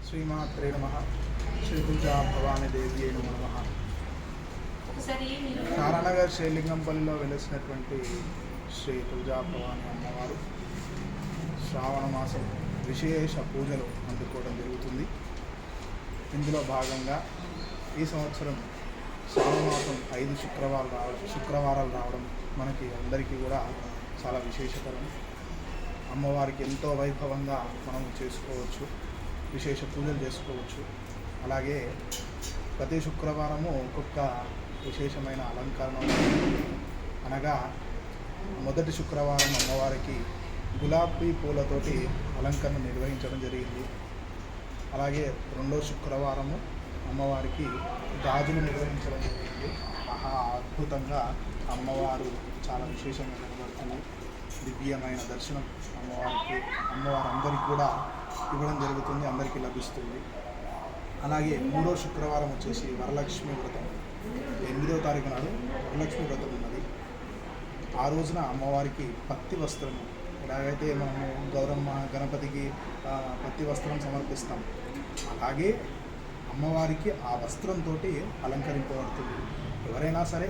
శ్రీమాత్రే నమః. శ్రీ తులజా భవానీ దేవి అయిన నమః. నారాయణనగర్ శ్రీలింగంపల్లిలో వెలిసినటువంటి శ్రీ తులజా భవానీ అమ్మవారు శ్రావణ మాసం విశేష పూజలు అందుకోవడం జరుగుతుంది. ఇందులో భాగంగా ఈ సంవత్సరం శ్రావణ మాసం 5 శుక్రవారాలు రావడం మనకి అందరికీ కూడా చాలా విశేషకరం. అమ్మవారికి ఎంతో వైభవంగా మనం చేసుకోవచ్చు, విశేష పూజలు చేసుకోవచ్చు. అలాగే ప్రతి శుక్రవారము ఒక్కొక్క విశేషమైన అలంకరణ అనగా మొదటి శుక్రవారం అమ్మవారికి గులాబీ పూలతోటి అలంకరణ నిర్వహించడం జరిగింది. అలాగే రెండో శుక్రవారము అమ్మవారికి గాజులు నిర్వహించడం జరిగింది. మహా అద్భుతంగా అమ్మవారు చాలా విశేషంగా కనబడుతుంది. దివ్యమైన దర్శనం అమ్మవారు అందరికీ కూడా ఇవ్వడం జరుగుతుంది, అందరికీ లభిస్తుంది. అలాగే మూడో శుక్రవారం వచ్చేసి వరలక్ష్మి వ్రతం. 8వ తారీఖు నాడు వరలక్ష్మి వ్రతం ఉన్నది. ఆ రోజున అమ్మవారికి పత్తి వస్త్రము, ఎలాగైతే మనము గౌరమ్మ గణపతికి పత్తి వస్త్రం సమర్పిస్తాం, అలాగే అమ్మవారికి ఆ వస్త్రంతో అలంకరింపబడుతుంది. ఎవరైనా సరే